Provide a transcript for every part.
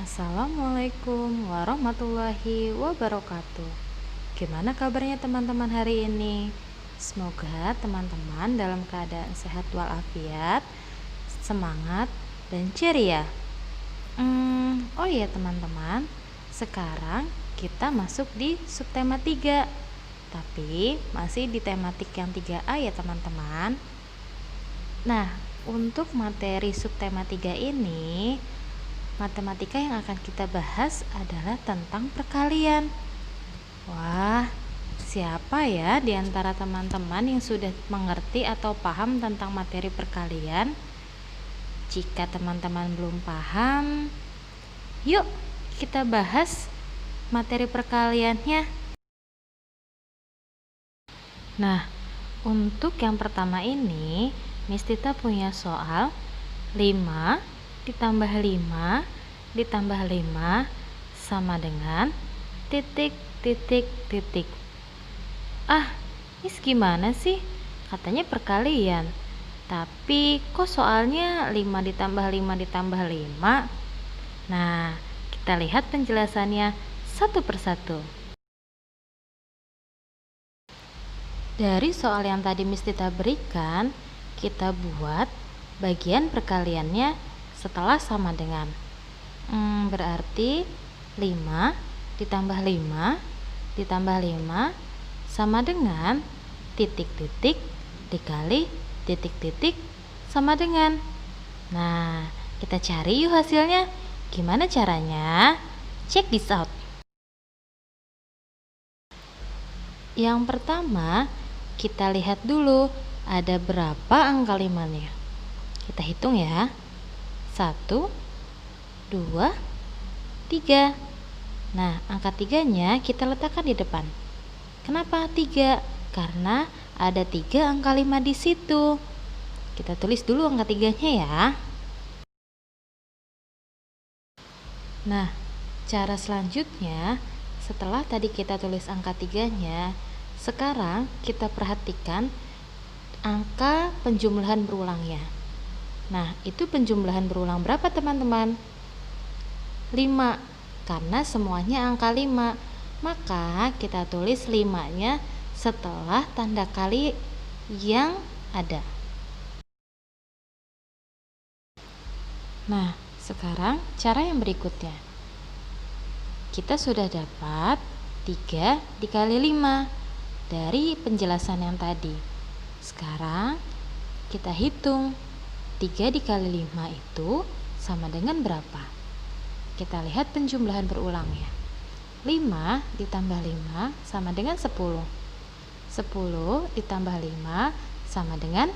Assalamualaikum warahmatullahi wabarakatuh. Gimana kabarnya teman-teman hari ini? Semoga teman-teman dalam keadaan sehat walafiat, semangat, dan ceria. Oh iya teman-teman, sekarang kita masuk di subtema 3. Tapi masih di tematik yang 3A ya teman-teman. Nah, untuk materi subtema 3 ini, matematika yang akan kita bahas adalah tentang perkalian. Wah, siapa ya di antara teman-teman yang sudah mengerti atau paham tentang materi perkalian? Jika teman-teman belum paham, yuk kita bahas materi perkaliannya. Nah, untuk yang pertama ini, Miss Tita punya soal 5 ditambah 5 ditambah 5 sama dengan titik. Miss gimana sih? Katanya perkalian. Tapi kok soalnya 5 ditambah 5 ditambah 5? Nah, kita lihat penjelasannya satu persatu. Dari soal yang tadi Miss Tita berikan, kita buat bagian perkaliannya setelah sama dengan. Berarti 5 ditambah 5 ditambah 5 sama dengan titik-titik dikali titik-titik sama dengan. Nah, kita cari yuk hasilnya. Gimana caranya? Check this out. Yang pertama, kita lihat dulu ada berapa angka 5-nya. Kita hitung ya. 1, 2, 3. Nah, angka 3-nya kita letakkan di depan. Kenapa 3? Karena ada 3 angka 5 di situ. Kita tulis dulu angka 3-nya ya. Nah, cara selanjutnya, setelah tadi kita tulis angka 3-nya, sekarang kita perhatikan angka penjumlahan berulangnya. Nah, itu penjumlahan berulang berapa teman-teman? 5, karena semuanya angka 5. Maka kita tulis 5-nya setelah tanda kali yang ada. Nah, sekarang cara yang berikutnya. Kita sudah dapat 3 dikali 5 dari penjelasan yang tadi. Sekarang kita hitung 3 dikali 5 itu sama dengan berapa? Kita lihat penjumlahan berulangnya. 5 ditambah 5 sama dengan 10. 10 ditambah 5 sama dengan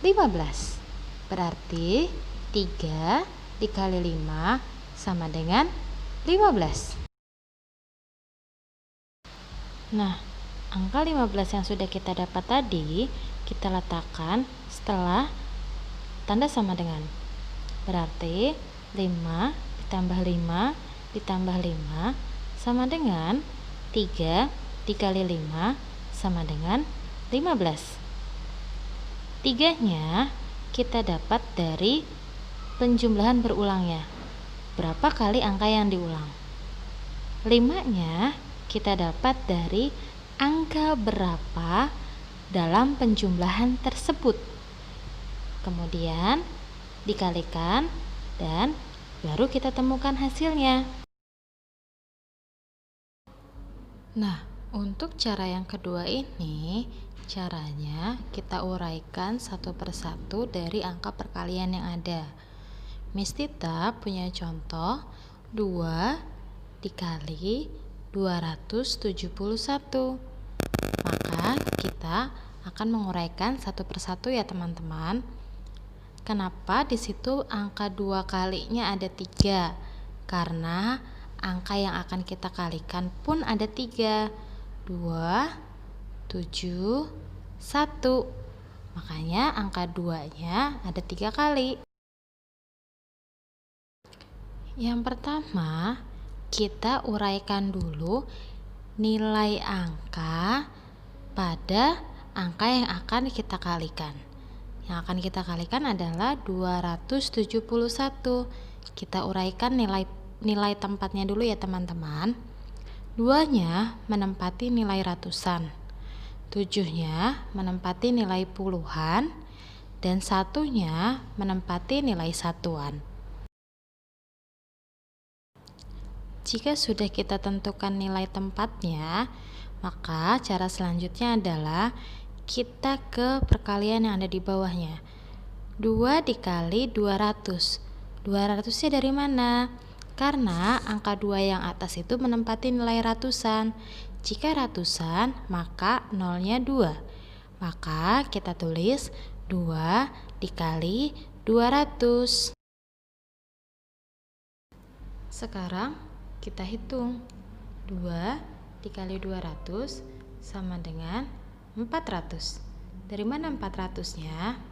15. Berarti 3 dikali 5 sama dengan 15. Nah, angka 15 yang sudah kita dapat tadi, kita letakkan setelah tanda sama dengan. Berarti 5 ditambah 5 ditambah 5 sama dengan 3 dikali 5 sama dengan 15. 3-nya kita dapat dari penjumlahan berulangnya. Berapa kali angka yang diulang? 5-nya kita dapat dari angka berapa dalam penjumlahan tersebut. Kemudian dikalikan dan baru kita temukan hasilnya. Nah, untuk cara yang kedua ini, caranya kita uraikan satu persatu dari angka perkalian yang ada. Miss Tita punya contoh 2 dikali 271. Maka kita akan menguraikan satu persatu ya teman-teman. Kenapa di situ angka 2 kalinya ada 3? Karena angka yang akan kita kalikan pun ada 3. 2, 7, 1. Makanya angka 2-nya ada 3 kali. Yang pertama, kita uraikan dulu nilai angka pada angka yang akan kita kalikan. Yang akan kita kalikan adalah 271. Kita uraikan nilai nilai tempatnya dulu ya teman-teman. 2-nya menempati nilai ratusan, 7-nya menempati nilai puluhan, dan 1-nya menempati nilai satuan. Jika sudah kita tentukan nilai tempatnya, maka cara selanjutnya adalah kita ke perkalian yang ada di bawahnya. 2 dikali 200. 200-nya dari mana? Karena angka 2 yang atas itu menempati nilai ratusan. Jika ratusan, maka nolnya 2. Maka kita tulis 2 dikali 200. Sekarang kita hitung. 2 dikali 200 sama dengan 400. Dari mana 400-nya?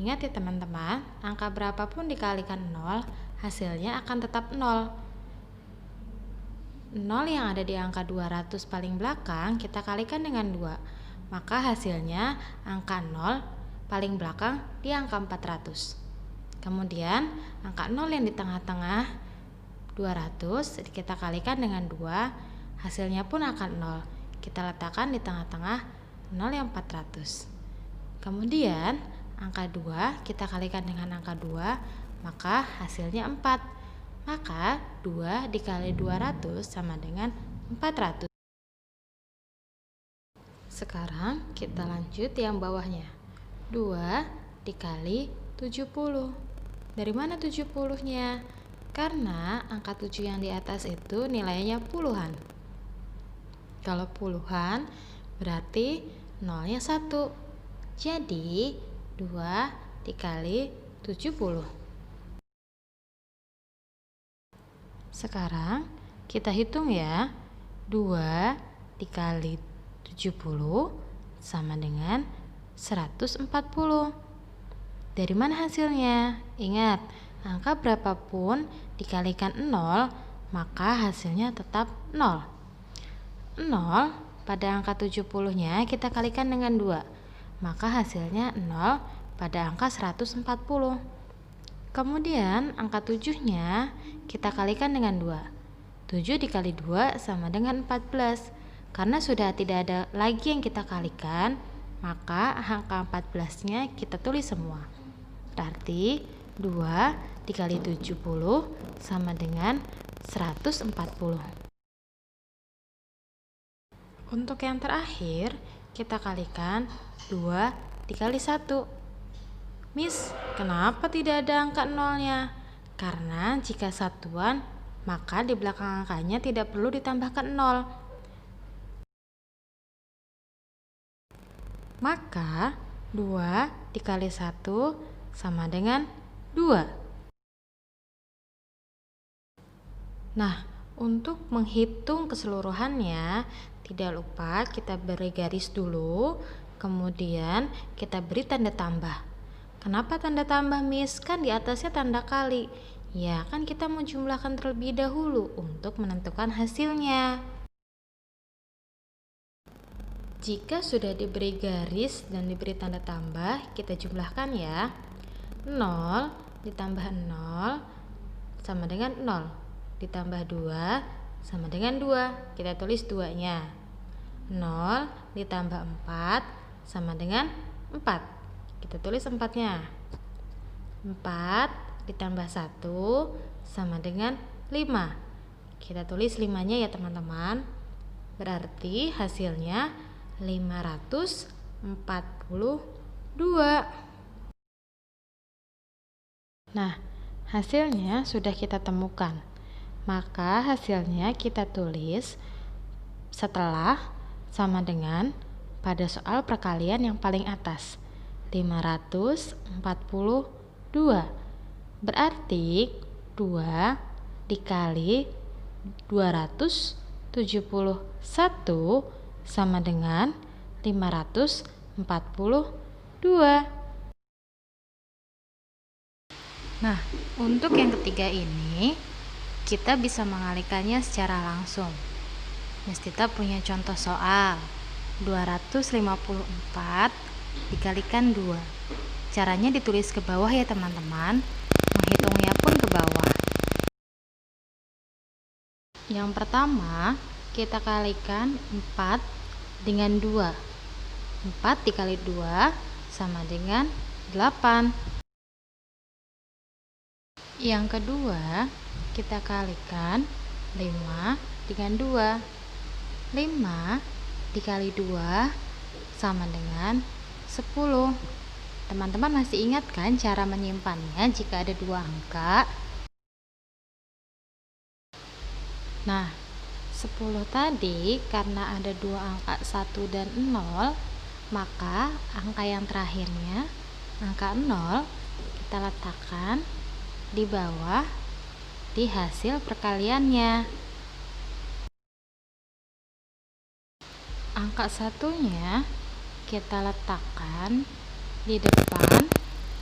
Ingat ya teman-teman, angka berapapun dikalikan 0, hasilnya akan tetap 0. 0 yang ada di angka 200 paling belakang kita kalikan dengan 2. Maka hasilnya angka 0 paling belakang di angka 400. Kemudian angka 0 yang di tengah-tengah 200 kita kalikan dengan 2, hasilnya pun akan 0. Kita letakkan di tengah-tengah 0 yang 400. Kemudian angka 2 kita kalikan dengan angka 2, maka hasilnya 4. Maka 2 dikali 200 sama dengan 400. Sekarang kita lanjut yang bawahnya. 2 dikali 70. Dari mana 70-nya? Karena angka 7 yang di atas itu nilainya puluhan. Kalau puluhan berarti nolnya 1. Jadi 2 dikali 70. Sekarang kita hitung ya. 2 dikali 70 sama dengan 140. Dari mana hasilnya? Ingat, angka berapapun dikalikan 0, maka hasilnya tetap 0. 0 pada angka 70-nya kita kalikan dengan 2, maka hasilnya 0 pada angka 140. Kemudian angka 7-nya kita kalikan dengan 2. 7 dikali 2 sama dengan 14. Karena sudah tidak ada lagi yang kita kalikan, maka angka 14-nya kita tulis semua. Berarti 2 dikali 70 sama dengan 140. Untuk yang terakhir, kita kalikan 2 dikali 1. Miss, kenapa tidak ada angka nolnya? Karena jika satuan, maka di belakang angkanya tidak perlu ditambahkan 0. Maka 2 dikali 1 sama dengan 2. Nah, untuk menghitung keseluruhannya, tidak lupa kita beri garis dulu, kemudian kita beri tanda tambah. Kenapa tanda tambah, Miss? Kan di atasnya tanda kali. Ya, kan kita menjumlahkan terlebih dahulu untuk menentukan hasilnya. Jika sudah diberi garis dan diberi tanda tambah, kita jumlahkan ya. 0 ditambah 0 sama dengan 0. Ditambah 2 sama dengan 2. Kita tulis 2-nya. 0 ditambah 4 sama dengan 4. Kita tulis 4-nya. 4 ditambah 1 sama dengan 5. Kita tulis 5-nya ya teman-teman. Berarti hasilnya 542. Nah, hasilnya sudah kita temukan. Maka hasilnya kita tulis setelah sama dengan pada soal perkalian yang paling atas, 542. Berarti 2 dikali 271 sama dengan 542. Nah, untuk yang ketiga ini kita bisa mengalihkannya secara langsung. Miss Tita punya contoh soal 254 dikalikan 2. Caranya ditulis ke bawah ya teman-teman. Menghitungnya pun ke bawah. Yang pertama, kita kalikan 4 dengan 2. 4 dikali 2 sama dengan 8. Yang kedua, kita kalikan 5 dengan 2. 5 dikali 2 sama dengan 10. Teman-teman masih ingat kan cara menyimpannya jika ada dua angka? Nah, 10 tadi karena ada dua angka 1 dan 0, maka angka yang terakhirnya, angka 0, kita letakkan di bawah di hasil perkaliannya. Angka satunya kita letakkan di depan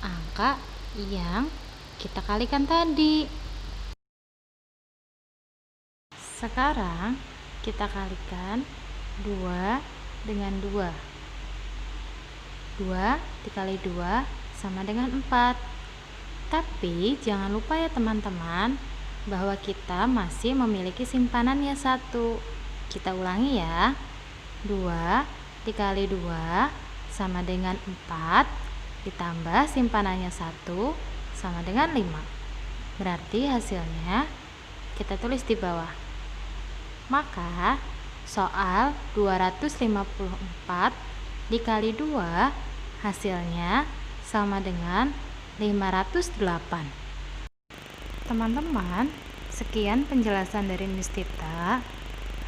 angka yang kita kalikan tadi. Sekarang kita kalikan 2 dengan 2. 2 dikali 2 sama dengan 4. Tapi jangan lupa ya teman-teman, bahwa kita masih memiliki simpanannya 1. Kita ulangi ya. 2 dikali 2 sama dengan 4, ditambah simpanannya 1 sama dengan 5. Berarti hasilnya kita tulis di bawah. Maka soal 254 dikali 2 hasilnya sama dengan 508. Teman-teman, sekian penjelasan dari Miss Tita.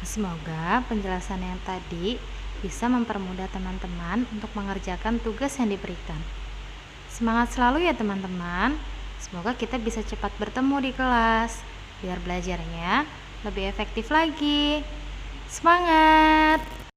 Semoga penjelasan yang tadi bisa mempermudah teman-teman untuk mengerjakan tugas yang diberikan. Semangat selalu ya teman-teman. Semoga kita bisa cepat bertemu di kelas, biar belajarnya lebih efektif lagi. Semangat!